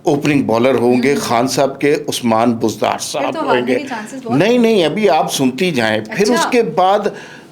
Opening bowler ہوں گے خان صاحب کے عثمان بزدار صاحب ہوں گے. نہیں ابھی آپ سنتی جائیں. پھر اس کے بعد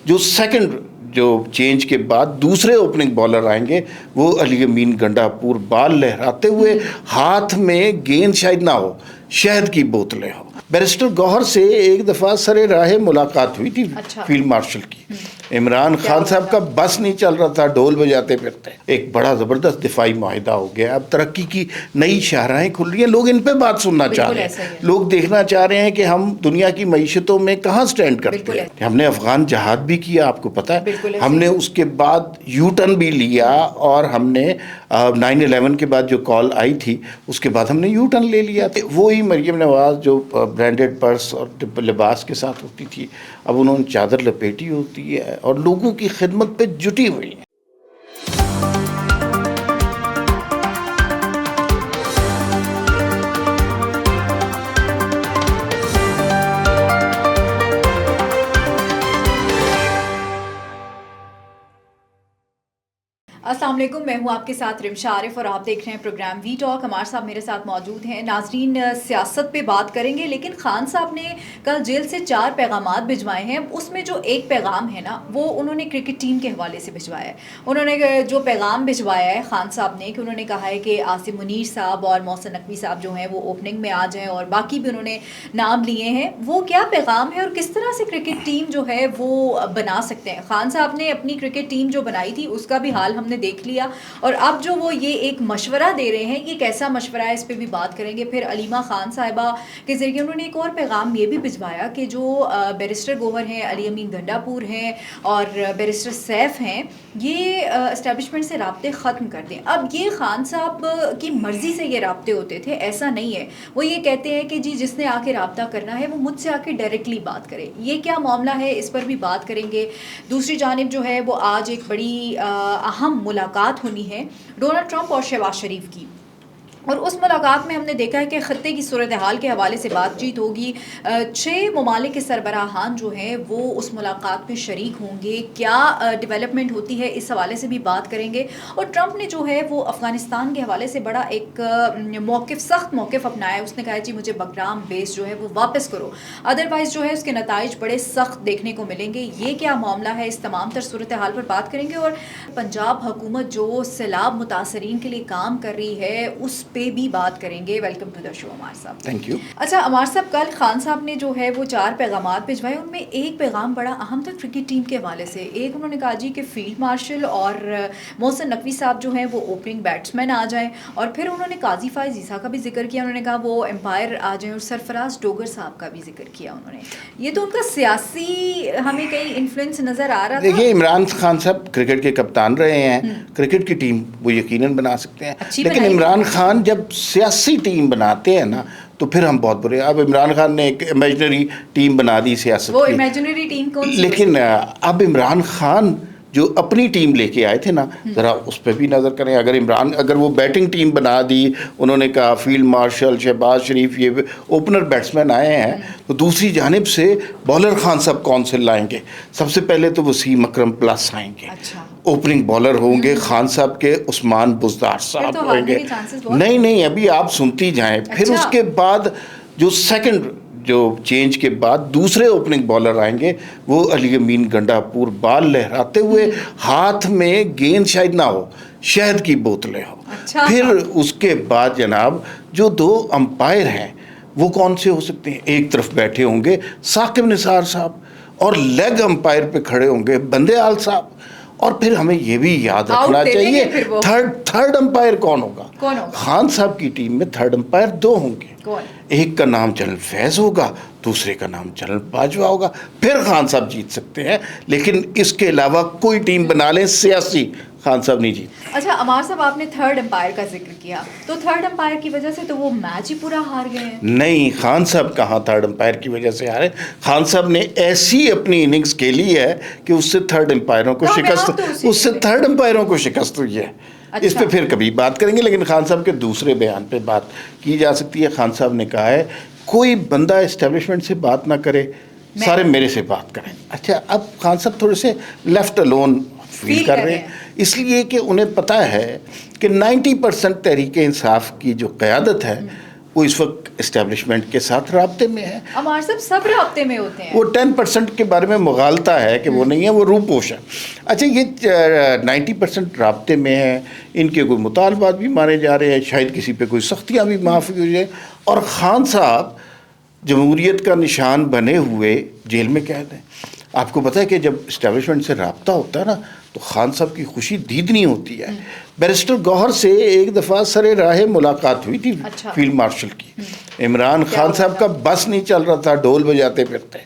جو سیکنڈ جو چینج کے بعد دوسرے اوپننگ بالر آئیں گے وہ علی امین گنڈا پور بال لہراتے ہوئے ہاتھ میں گیند شاید نہ ہو شہد کی بوتلیں ہو. بیرسٹر گوہر سے ایک دفعہ سر راہ ملاقات ہوئی تھی فیلڈ مارشل کی. عمران خان صاحب کا بس نہیں چل رہا تھا, ڈھول بجاتے پھرتے. ایک بڑا زبردست دفاعی معاہدہ ہو گیا. اب ترقی کی نئی شاہراہیں کھل رہی ہیں, لوگ ان پہ بات سننا چاہ رہے ہیں, لوگ دیکھنا چاہ رہے ہیں کہ ہم دنیا کی معیشتوں میں کہاں سٹینڈ کرتے ہیں. ہم نے افغان جہاد بھی کیا, آپ کو پتہ ہے. ہم نے اس کے بعد یو ٹرن بھی لیا, اور ہم نے 9/11 کے بعد جو کال آئی تھی اس کے بعد ہم نے یو ٹرن لے لیا. وہی مریم نواز جو برانڈڈ پرس اور لباس کے ساتھ ہوتی تھی, اب انہوں نے چادر لپیٹی ہوتی ہے اور لوگوں کی خدمت پہ جٹی ہوئی ہیں. السلام علیکم, میں ہوں آپ کے ساتھ رمشا عارف اور آپ دیکھ رہے ہیں پروگرام وی ٹاک. ہمارے صاحب میرے ساتھ موجود ہیں. ناظرین, سیاست پہ بات کریں گے, لیکن خان صاحب نے کل جیل سے 4 پیغامات بھجوائے ہیں. اس میں جو ایک پیغام ہے نا, وہ انہوں نے کرکٹ ٹیم کے حوالے سے بھجوایا ہے. انہوں نے جو پیغام بھجوایا ہے خان صاحب نے, کہ انہوں نے کہا ہے کہ عاصم منیر صاحب اور محسن نقوی صاحب جو ہیں وہ اوپننگ میں آ جائیں, اور باقی بھی انہوں نے نام لیے ہیں. وہ کیا پیغام ہے اور کس طرح سے کرکٹ ٹیم جو ہے وہ بنا سکتے ہیں؟ خان صاحب نے اپنی کرکٹ ٹیم جو بنائی تھی اس کا بھی حال ہم نے دیکھ لیا, اور اب جو وہ یہ ایک مشورہ دے رہے ہیں, یہ کیسا مشورہ ہے, اس پہ بھی بات کریں گے. پھر علیمہ خان صاحبہ کے ذریعے انہوں نے ایک اور پیغام یہ بھی بھجوایا کہ جو بیرسٹر گوہر ہیں, علی امین گنڈا پور ہیں اور بیرسٹر سیف ہیں, یہ اسٹیبلشمنٹ سے رابطے ختم کر دیں. اب یہ خان صاحب کی مرضی سے یہ رابطے ہوتے تھے, ایسا نہیں ہے. وہ یہ کہتے ہیں کہ جی جس نے آ کے رابطہ کرنا ہے وہ مجھ سے آ کے ڈائریکٹلی بات کرے. یہ کیا معاملہ ہے, اس پر بھی بات کریں گے. دوسری جانب جو ہے وہ آج ایک بڑی اہم ملاقات ہونی ہے ڈونلڈ ٹرمپ اور شہباز شریف کی, اور اس ملاقات میں ہم نے دیکھا ہے کہ خطے کی صورتحال کے حوالے سے بات چیت ہوگی. 6 ممالک کے سربراہان جو ہیں وہ اس ملاقات میں شریک ہوں گے. کیا ڈیولپمنٹ ہوتی ہے اس حوالے سے بھی بات کریں گے. اور ٹرمپ نے جو ہے وہ افغانستان کے حوالے سے بڑا ایک سخت موقف اپنایا ہے. اس نے کہا ہے جی مجھے بگرام بیس جو ہے وہ واپس کرو, ادروائز جو ہے اس کے نتائج بڑے سخت دیکھنے کو ملیں گے. یہ کیا معاملہ ہے, اس تمام تر صورتحال پر بات کریں گے. اور پنجاب حکومت جو سیلاب متاثرین کے لیے کام کر رہی ہے اس پہ بھی بات کریں گے. ویلکم ٹو دا شو عمار صاحب. Thank you. اچھا عمار صاحب, کل خان صاحب نے جو ہے وہ 4 پیغامات بھجوائے, ان میں ایک پیغام بڑا اہم تھا کرکٹ ٹیم کے حوالے سے. ایک انہوں نے کہا جی کہ فیلڈ مارشل اور محسن نقوی صاحب جو ہیں وہ اوپننگ بیٹسمین آ جائیں, اور پھر انہوں نے قاضی فائز عیسیٰ کا بھی ذکر کیا. انہوں نے کہا وہ امپائر آ جائیں, اور سرفراز ڈوگر صاحب کا بھی ذکر کیا انہوں نے. یہ تو ان کا سیاسی ہمیں کئی انفلوئنس نظر آ رہا تھا. دیکھیے, عمران خان صاحب کرکٹ کے کپتان رہے ہیں, کرکٹ کی ٹیم وہ یقیناً بنا سکتے ہیں, لیکن عمران خان جب سیاسی ٹیم بناتے ہیں نا تو پھر ہم بہت برے. اب عمران خان نے ایک امیجنری ٹیم بنا دی سیاست وہ کی, امیجنری ٹیم کون سی, لیکن اب عمران خان جو اپنی ٹیم لے کے آئے تھے نا, ذرا اس پہ بھی نظر کریں. اگر وہ بیٹنگ ٹیم بنا دی, انہوں نے کہا فیلڈ مارشل, شہباز شریف, یہ اوپنر بیٹسمین آئے ہیں, تو دوسری جانب سے بالر خان صاحب کون سے لائیں گے؟ سب سے پہلے تو وسیم اکرم پلس آئیں گے. اوپننگ بالر ہوں گے خان صاحب کے عثمان بزدار صاحب ہوں گے. نہیں ابھی آپ سنتی جائیں. پھر اس کے بعد جو سیکنڈ جو چینج کے بعد دوسرے اوپننگ بالر آئیں گے وہ علی امین گنڈا پور بال لہراتے ہوئے ہاتھ میں گیند شاید نہ ہو شہد کی بوتلیں ہو. پھر اس کے بعد جناب جو 2 امپائر ہیں وہ کون سے ہو سکتے ہیں؟ ایک طرف بیٹھے ہوں گے ثاقب نثار صاحب, اور لیگ امپائر پہ کھڑے ہوں گے بندے آل صاحب. اور پھر ہمیں یہ بھی یاد رکھنا چاہیے تھرڈ امپائر کون ہوگا. خان صاحب کی ٹیم میں تھرڈ امپائر 2 ہوں گے. ایک کا نام جنرل فیض ہوگا, دوسرے کا نام جنرل باجوہ ہوگا. پھر خان صاحب جیت سکتے ہیں, لیکن اس کے علاوہ کوئی ٹیم بنا لیں سیاسی, خان صاحب نہیں جیت. اچھا عمار صاحب, آپ نے تھرڈ امپائر کا ذکر کیا, تو تھرڈ امپائر کی وجہ سے تو وہ میچ ہی پورا ہار گئے ہیں. نہیں, خان صاحب کہاں تھرڈ امپائر کی وجہ سے ہارے. خان صاحب نے ایسی اپنی اننگز کھیلی ہے کہ اس سے تھرڈ امپائروں کو شکست ہوئی ہے. اس پہ پھر کبھی بات کریں گے, لیکن خان صاحب کے دوسرے بیان پہ بات کی جا سکتی ہے. خان صاحب نے کہا ہے کوئی بندہ اسٹیبلشمنٹ سے بات نہ کرے, سارے میرے سے بات کریں. اچھا, اب خان صاحب تھوڑے سے لیفٹ الون فیل کر رہے ہیں, اس لیے کہ انہیں پتہ ہے کہ 90% تحریک انصاف کی جو قیادت ہے وہ اس وقت اسٹیبلشمنٹ کے ساتھ رابطے میں ہے. عمار صاحب سب رابطے میں ہوتے ہیں. وہ 10% کے بارے میں مغالطہ ہے کہ وہ نہیں ہے, وہ روپوش ہے. اچھا یہ 90% رابطے میں ہے, ان کے کوئی مطالبات بھی مانے جا رہے ہیں, شاید کسی پہ کوئی سختیاں بھی معافی ہو جائے, اور خان صاحب جمہوریت کا نشان بنے ہوئے جیل میں قید ہیں. آپ کو پتہ ہے کہ جب اسٹیبلشمنٹ سے رابطہ ہوتا ہے نا تو خان صاحب کی خوشی دیدنی ہوتی ہے. بیرسٹر گوہر سے ایک دفعہ سر راہ ملاقات ہوئی تھی فیلڈ مارشل کی. عمران خان صاحب کا بس نہیں چل رہا تھا, ڈھول بجاتے پھرتے.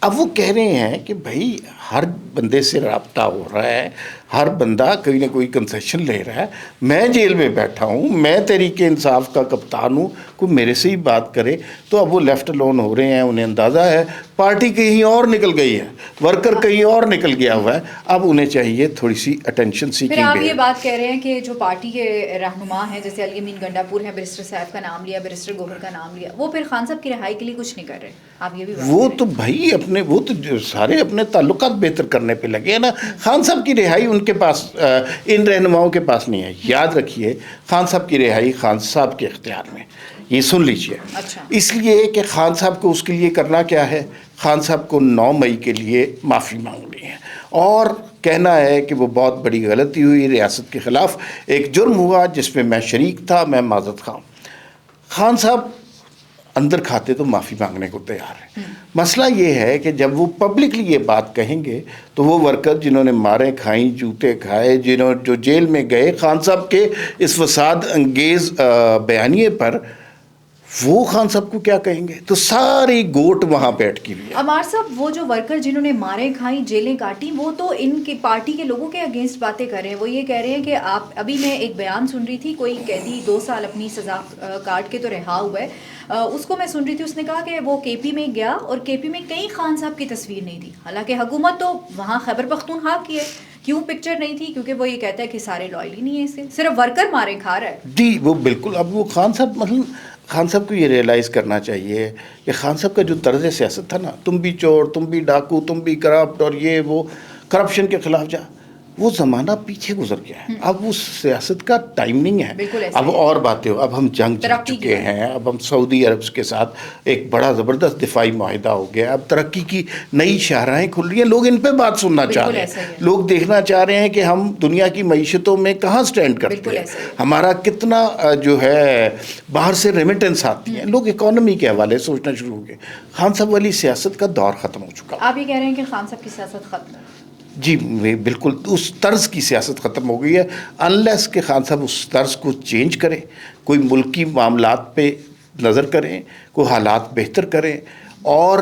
اب وہ کہہ رہے ہیں کہ بھائی ہر بندے سے رابطہ ہو رہا ہے, ہر بندہ کوئی نہ کوئی کنسیشن لے رہا ہے, میں جیل میں بیٹھا ہوں, میں تحریک انصاف کا کپتان ہوں, کوئی میرے سے ہی بات کرے. تو اب وہ لیفٹ الون ہو رہے ہیں, انہیں اندازہ ہے پارٹی کہیں اور نکل گئی ہے, ورکر کہیں اور نکل گیا ہوا ہے. اب انہیں چاہیے تھوڑی سی اٹینشن سیکنگ. پھر آپ یہ بات کہہ رہے ہیں کہ جو پارٹی کے رہنما ہیں جیسے علی امین گنڈا پور ہیں, بیرسٹر صاحب کا نام لیا, بیرسٹر گوہر کا نام لیا, وہ پھر خان صاحب کی رہائی کے لیے کچھ نہیں کر رہے. آپ یہ بھی وہ تو بھائی اپنے وہ تو سارے اپنے تعلقات بہتر کرنے پہ لگے ہیں نا. خان صاحب کی رہائی ان کے پاس, ان رہنماؤں کے پاس نہیں ہے. یاد رکھیے خان صاحب کی رہائی خان صاحب کے اختیار میں, یہ سن لیجئے. اس لیے کہ خان صاحب کو اس کے لیے کرنا کیا ہے, خان صاحب کو 9 مئی کے لیے معافی مانگنی ہے اور کہنا ہے کہ وہ بہت بڑی غلطی ہوئی, ریاست کے خلاف ایک جرم ہوا جس میں میں شریک تھا, میں معذرت خواہ. خان صاحب اندر کھاتے تو معافی مانگنے کو تیار ہے. مسئلہ یہ ہے کہ جب وہ پبلکلی یہ بات کہیں گے تو وہ ورکر جنہوں نے ماریں کھائیں, جوتے کھائے, جو جیل میں گئے خان صاحب کے اس فساد انگیز بیانیے پر, وہ خان صاحب کو کیا کہیں گے؟ تو ساری گوٹ وہاں پہ اٹکی ہوئی ہے. عمار صاحب وہ جو ورکر جنہوں نے ماریں کھائیں, جیلیں کاٹی, وہ تو ان کی پارٹی کے لوگوں کے اگینسٹ باتیں کر رہے ہیں. وہ یہ کہہ رہے ہیں کہ آپ, ابھی میں ایک بیان سن رہی تھی, کوئی قیدی 2 سال اپنی سزا کاٹ کے تو رہا ہوا ہے, اس کو میں سن رہی تھی, اس نے کہا کہ وہ کے پی میں گیا اور کے پی میں کہیں خان صاحب کی تصویر نہیں تھی. حالانکہ حکومت تو وہاں خیبر پختونخوا کی ہے, کیوں پکچر نہیں تھی؟ کیونکہ وہ یہ کہتا ہے کہ سارے لائل ہی نہیں ہیں, اسے صرف ورکر مارے کھا رہا ہے. جی وہ بالکل. اب وہ خان صاحب مطلب خان صاحب کو یہ ریئلائز کرنا چاہیے کہ خان صاحب کا جو طرز سیاست تھا نا, تم بھی چور, تم بھی ڈاکو, تم بھی کرپٹ, اور یہ وہ کرپشن کے خلاف جا, وہ زمانہ پیچھے گزر گیا ہے. اب اس سیاست کا ٹائم نہیں ہے. اب اور باتیں ہو, اب ہم جنگ جیت چکے ہیں, اب ہم سعودی عرب کے ساتھ ایک بڑا زبردست دفاعی معاہدہ ہو گیا, اب ترقی کی نئی شاہراہیں کھل رہی ہیں, لوگ ان پہ بات سننا چاہ رہے ہیں, لوگ دیکھنا چاہ رہے ہیں کہ ہم دنیا کی معیشتوں میں کہاں سٹینڈ کرتے ہیں, ہمارا کتنا جو ہے باہر سے ریمیٹنس آتی ہیں, لوگ اکانومی کے حوالے سوچنا شروع ہو گئے. خان صاحب والی سیاست کا دور ختم ہو چکا. آپ یہ کہہ رہے ہیں کہ خان صاحب کی سیاست ختم ہے؟ جی بالکل, اس طرز کی سیاست ختم ہو گئی ہے. انلیس کہ خان صاحب اس طرز کو چینج کریں, کوئی ملکی معاملات پہ نظر کریں, کوئی حالات بہتر کریں, اور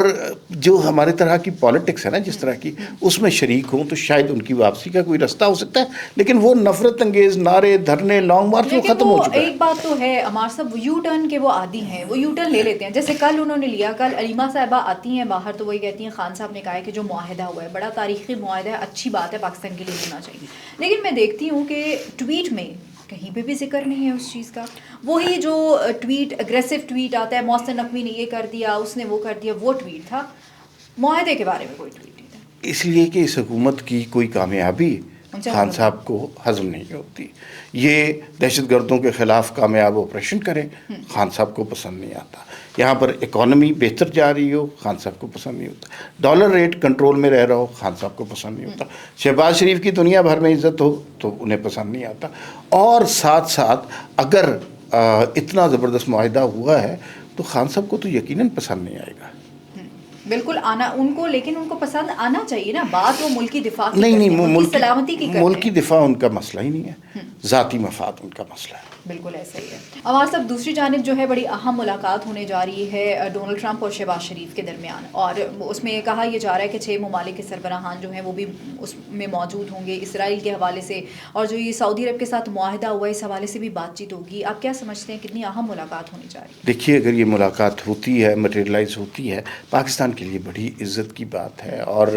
جو ہمارے طرح کی پالیٹکس ہے نا جس طرح کی, اس میں شریک ہوں, تو شاید ان کی واپسی کا کوئی رستہ ہو سکتا ہے. لیکن وہ نفرت انگیز نعرے, دھرنے, لانگ مارچ وہ ختم ہو چکا ہے. ایک بات تو ہے عمار صاحب, یو ٹرن کے وہ عادی ہیں, وہ یو ٹرن لے لیتے ہیں. جیسے کل انہوں نے لیا, کل علیمہ صاحبہ آتی ہیں باہر تو وہی کہتی ہیں خان صاحب نے کہا ہے کہ جو معاہدہ ہوا ہے بڑا تاریخی معاہدہ ہے, اچھی بات ہے, پاکستان کے لیے ہونا چاہیے. لیکن میں دیکھتی ہوں کہ ٹویٹ میں کہیں پہ بھی ذکر نہیں ہے اس چیز کا. وہی جو ٹویٹ, اگریسو ٹویٹ آتا ہے, محسن نقوی نے یہ کر دیا, اس نے وہ کر دیا, وہ ٹویٹ تھا. معاہدے کے بارے میں کوئی ٹویٹ نہیں تھا. اس لیے کہ اس حکومت کی کوئی کامیابی خان صاحب کو ہضم نہیں ہوتی. یہ دہشت گردوں کے خلاف کامیاب آپریشن کریں, خان صاحب کو پسند نہیں آتا. یہاں پر اکانومی بہتر جا رہی ہو, خان صاحب کو پسند نہیں ہوتا. ڈالر ریٹ کنٹرول میں رہ رہا ہو, خان صاحب کو پسند نہیں ہوتا. شہباز شریف کی دنیا بھر میں عزت ہو تو انہیں پسند نہیں آتا. اور ساتھ ساتھ اگر اتنا زبردست معاہدہ ہوا ہے تو خان صاحب کو تو یقیناً پسند نہیں آئے گا. بالکل آنا ان کو, لیکن ان کو پسند آنا چاہیے نا. بات وہ ملکی دفاع کی نہیں, ملکی سلامتی کی کرتے ہیں. ملکی دفاع ان کا مسئلہ ہی نہیں ہے, ذاتی مفاد ان کا مسئلہ ہے. بالکل ایسا ہی ہے. عمار صاحب دوسری جانب جو ہے بڑی اہم ملاقات ہونے جا رہی ہے ڈونلڈ ٹرمپ اور شہباز شریف کے درمیان, اور اس میں یہ کہا یہ جا رہا ہے کہ 6 ممالک کے سربراہان جو ہیں وہ بھی اس میں موجود ہوں گے. اسرائیل کے حوالے سے اور جو یہ سعودی عرب کے ساتھ معاہدہ ہوا ہے اس حوالے سے بھی بات چیت ہوگی. آپ کیا سمجھتے ہیں کتنی اہم ملاقات ہونی چاہ رہی ہے؟ دیکھیے اگر یہ ملاقات ہوتی ہے, مٹیریلائز ہوتی ہے, پاکستان کے لیے بڑی عزت کی بات ہے. اور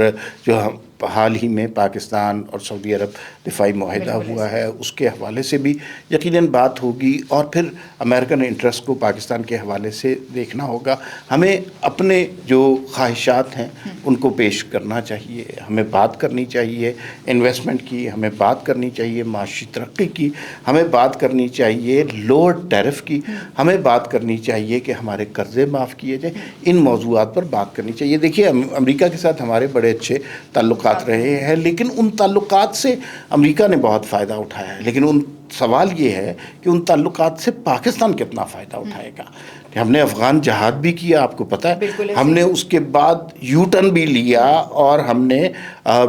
جو ہم حال ہی میں پاکستان اور سعودی عرب دفاعی معاہدہ ہوا ہے، اس کے حوالے سے بھی یقیناً بات ہوگی، اور پھر امریکن انٹرسٹ کو پاکستان کے حوالے سے دیکھنا ہوگا. ہمیں اپنے جو خواہشات ہیں ان کو پیش کرنا چاہیے، ہمیں بات کرنی چاہیے انویسٹمنٹ کی، ہمیں بات کرنی چاہیے معاشی ترقی کی، ہمیں بات کرنی چاہیے لوور ٹیرف کی، ہمیں بات کرنی چاہیے کہ ہمارے قرضے معاف کیے جائیں. ان موضوعات پر بات کرنی چاہیے. دیکھیے امریکہ کے ساتھ ہمارے بڑے اچھے تعلقات رہے ہیں، لیکن ان تعلقات سے امریکہ نے بہت فائدہ اٹھایا ہے، لیکن سوال یہ ہے کہ ان تعلقات سے پاکستان کتنا فائدہ اٹھائے گا. کہ ہم نے افغان جہاد بھی کیا، آپ کو پتہ ہے، ہم نے اس کے بعد یو ٹرن بھی لیا، اور ہم نے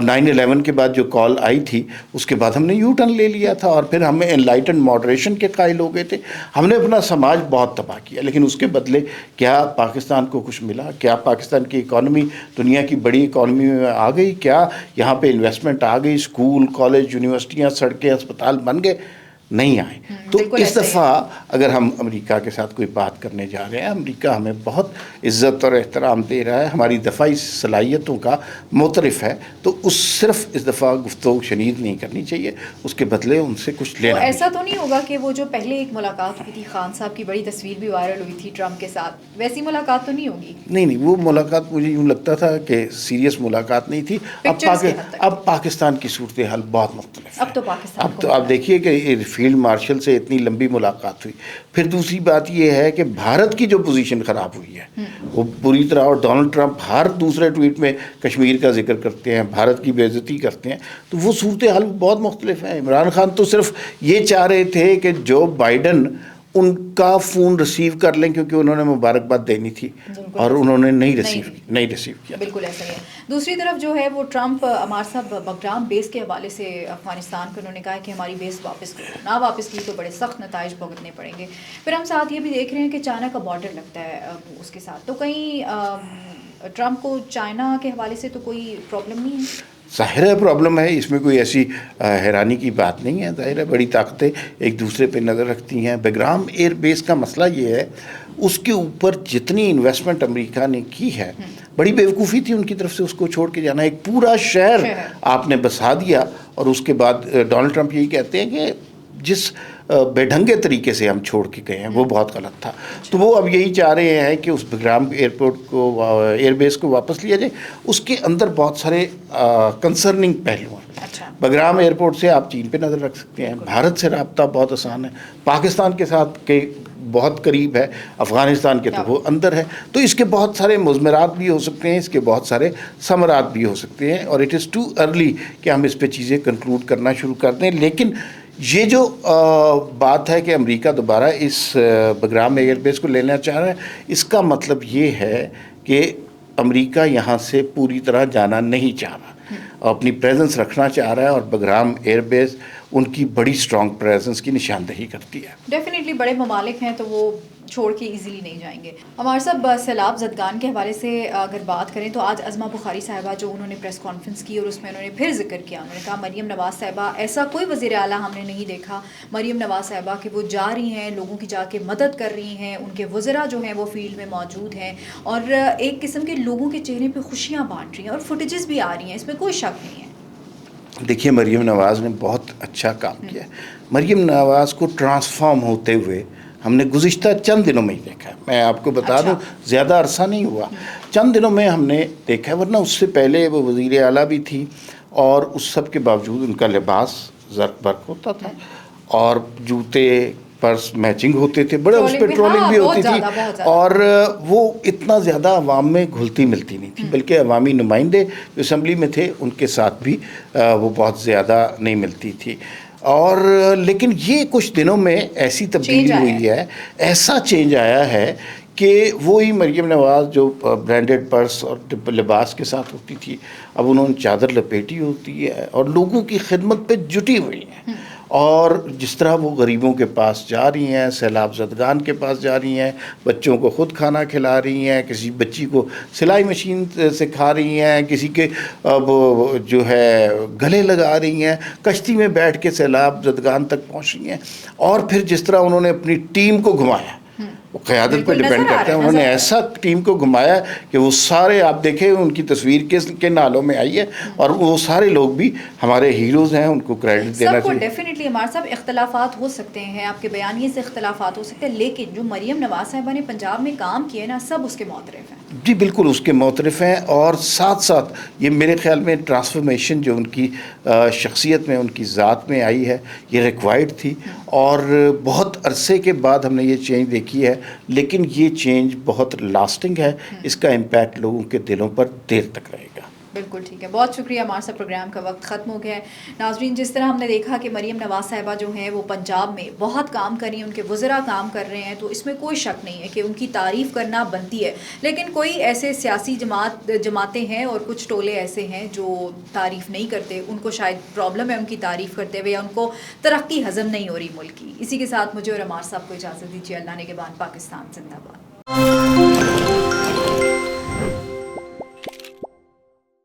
9/11 کے بعد جو کال آئی تھی اس کے بعد ہم نے یو ٹرن لے لیا تھا، اور پھر ہمیں انلائٹنڈ ماڈریشن کے قائل ہو گئے تھے. ہم نے اپنا سماج بہت تباہ کیا، لیکن اس کے بدلے کیا پاکستان کو کچھ ملا؟ کیا پاکستان کی اکانومی دنیا کی بڑی اکانومی میں آ گئی؟ کیا یہاں پہ انویسٹمنٹ آ گئی؟ اسکول، کالج، یونیورسٹیاں، سڑکیں، اسپتال بن گئے؟ نہیں آئے. تو اس دفعہ اگر ہم امریکہ کے ساتھ کوئی بات کرنے جا رہے ہیں، امریکہ ہمیں بہت عزت اور احترام دے رہا ہے، ہماری دفاعی صلاحیتوں کا معترف ہے، تو صرف اس دفعہ گفتگو شنید نہیں کرنی چاہیے، اس کے بدلے ان سے کچھ لینا. ایسا تو نہیں ہوگا کہ وہ جو پہلے ایک ملاقات ہوئی تھی، خان صاحب کی بڑی تصویر بھی وائرل ہوئی تھی ٹرمپ کے ساتھ، ویسی ملاقات تو نہیں ہوگی؟ نہیں، وہ ملاقات مجھے یوں لگتا تھا کہ سیریس ملاقات نہیں تھی. اب پاکستان کی صورتحال بہت مختلف ہے. اب تو آپ دیکھیے کہ فیلڈ مارشل سے اتنی لمبی ملاقات ہوئی. پھر دوسری بات یہ ہے کہ بھارت کی جو پوزیشن خراب ہوئی ہے وہ پوری طرح، اور ڈونلڈ ٹرمپ ہر دوسرے ٹویٹ میں کشمیر کا ذکر کرتے ہیں، بھارت کی بے عزتی کرتے ہیں، تو وہ صورتحال بہت مختلف ہے. عمران خان تو صرف یہ چاہ رہے تھے کہ جو بائیڈن ان کا فون ریسیو کر لیں، کیونکہ انہوں نے مبارکباد دینی تھی، اور انہوں نے نہیں ریسیو کیا. بالکل ایسا ہی ہے. دوسری طرف جو ہے وہ ٹرمپ عمار صاحب بگرام بیس کے حوالے سے افغانستان کو انہوں نے کہا کہ ہماری بیس واپس کرو، نہ واپس کی تو بڑے سخت نتائج بھگتنے پڑیں گے. پھر ہم ساتھ یہ بھی دیکھ رہے ہیں کہ چائنا کا بارڈر لگتا ہے اس کے ساتھ، تو کہیں ٹرمپ کو چائنا کے حوالے سے تو کوئی پرابلم نہیں ہے؟ ظاہر ہے پرابلم ہے، اس میں کوئی ایسی حیرانی کی بات نہیں ہے. ظاہر ہے بڑی طاقتیں ایک دوسرے پہ نظر رکھتی ہیں. بیگرام ایئر بیس کا مسئلہ یہ ہے، اس کے اوپر جتنی انویسٹمنٹ امریکہ نے کی ہے، بڑی بیوقوفی تھی ان کی طرف سے اس کو چھوڑ کے جانا. ایک پورا شہر آپ نے بسا دیا، اور اس کے بعد ڈونلڈ ٹرمپ یہی کہتے ہیں کہ جس بے ڈھنگے طریقے سے ہم چھوڑ کے گئے ہیں وہ بہت غلط تھا. تو وہ اب یہی چاہ رہے ہیں کہ اس بیگرام ایئر بیس کو واپس لیا جائے. اس کے اندر بہت سارے کنسرننگ پہلو ہیں. بیگرام ایئرپورٹ سے آپ چین پہ نظر رکھ سکتے ہیں، بھارت سے رابطہ بہت آسان ہے، پاکستان کے ساتھ کے بہت قریب ہے، افغانستان کے تو وہ اندر ہے. تو اس کے بہت سارے مضمرات بھی ہو سکتے ہیں، اس کے بہت سارے ثمرات بھی ہو سکتے ہیں، اور اٹ از ٹو ارلی کہ ہم اس پہ چیزیں کنکلوڈ کرنا شروع کر دیں. لیکن یہ جو بات ہے کہ امریکہ دوبارہ اس بیگرام ایئر بیس کو لینا چاہ رہا ہے، اس کا مطلب یہ ہے کہ امریکہ یہاں سے پوری طرح جانا نہیں چاہ رہا، اپنی پریزنس رکھنا چاہ رہا ہے، اور بیگرام ایئر بیس ان کی بڑی سٹرانگ پریزنس کی نشاندہی کرتی ہے. ڈیفینیٹلی بڑے ممالک ہیں تو وہ چھوڑ کے ایزیلی نہیں جائیں گے. ہمارے صاحب سیلاب زدگان کے حوالے سے اگر بات کریں تو آج عظمہ بخاری صاحبہ جو انہوں نے پریس کانفرنس کی، اور اس میں انہوں نے پھر ذکر کیا، انہوں نے کہا مریم نواز صاحبہ ایسا کوئی وزیر اعلیٰ ہم نے نہیں دیکھا، مریم نواز صاحبہ کہ وہ جا رہی ہیں، لوگوں کی جا کے مدد کر رہی ہیں، ان کے وزراء جو ہیں وہ فیلڈ میں موجود ہیں، اور ایک قسم کے لوگوں کے چہرے پہ خوشیاں بانٹ رہی ہیں، اور فوٹیجز بھی آ رہی ہیں، اس میں کوئی شک نہیں ہے. دیکھیے مریم نواز نے بہت اچھا کام کیا ہے. مریم نواز کو ٹرانسفارم ہوتے ہوئے ہم نے گزشتہ چند دنوں میں ہی دیکھا ہے. میں آپ کو بتا دوں زیادہ عرصہ نہیں ہوا، چند دنوں میں ہم نے دیکھا ہے، ورنہ اس سے پہلے وہ وزیر اعلیٰ بھی تھی، اور اس سب کے باوجود ان کا لباس زرق برق ہوتا تھا، اور جوتے پرس میچنگ ہوتے تھے، بڑے اس پہ ٹرولنگ بھی ہوتی تھی، اور وہ اتنا زیادہ عوام میں گھلتی ملتی نہیں تھی، بلکہ عوامی نمائندے جو اسمبلی میں تھے ان کے ساتھ بھی وہ بہت زیادہ نہیں ملتی تھی. اور لیکن یہ کچھ دنوں میں ایسی تبدیلی ہوئی ہے، ایسا چینج آیا ہے کہ وہی مریم نواز جو برانڈڈ پرس اور لباس کے ساتھ ہوتی تھی، اب انہوں نے چادر لپیٹی ہوتی ہے اور لوگوں کی خدمت پہ جٹی ہوئی ہیں. اور جس طرح وہ غریبوں کے پاس جا رہی ہیں، سیلاب زدگان کے پاس جا رہی ہیں، بچوں کو خود کھانا کھلا رہی ہیں، کسی بچی کو سلائی مشین سکھا رہی ہیں، کسی کے جو ہے گلے لگا رہی ہیں، کشتی میں بیٹھ کے سیلاب زدگان تک پہنچ رہی ہیں، اور پھر جس طرح انہوں نے اپنی ٹیم کو گھمایا وہ قیادت پہ بالکل ڈپینڈ نظر آ کرتے ہیں. رہا ہے، انہوں نے نظر ایسا ٹیم کو گھمایا کہ وہ سارے آپ دیکھیں ان کی تصویر کن حالوں میں آئی ہے, اور وہ سارے لوگ بھی ہمارے ہیروز ہیں, ان کو کریڈٹ دینا سب کو چاہیے. ڈیفینیٹلی ہمارے صاحب اختلافات ہو سکتے ہیں, آپ کے بیانیے سے اختلافات ہو سکتے ہیں, لیکن جو مریم نواز صاحبہ نے پنجاب میں کام کیے نا, سب اس کے معترف ہیں. جی بالکل اس کے معترف ہیں, اور ساتھ ساتھ یہ میرے خیال میں ٹرانسفارمیشن جو ان کی شخصیت میں, ان کی ذات میں آئی ہے, یہ ریکوائرڈ تھی, اور بہت عرصے کے بعد ہم نے یہ چینج دیکھی ہے, لیکن یہ چینج بہت لاسٹنگ ہے. اس کا امپیکٹ لوگوں کے دلوں پر دیر تک رہے گا. بالکل ٹھیک ہے, بہت شکریہ. ہمارا سا پروگرام کا وقت ختم ہو گیا ہے. ناظرین, جس طرح ہم نے دیکھا کہ مریم نواز صاحبہ جو ہیں وہ پنجاب میں بہت کام کر رہی ہیں, ان کے وزراء کام کر رہے ہیں, تو اس میں کوئی شک نہیں ہے کہ ان کی تعریف کرنا بنتی ہے. لیکن کوئی ایسے سیاسی جماعتیں ہیں اور کچھ ٹولے ایسے ہیں جو تعریف نہیں کرتے, ان کو شاید پرابلم ہے ان کی تعریف کرتے ہوئے, یا ان کو ترقی ہضم نہیں ہو رہی ملک کی. اسی کے ساتھ مجھے اور عمار صاحب کو اجازت دیجیے. اللہ نے کے بعد پاکستان زندہ باد.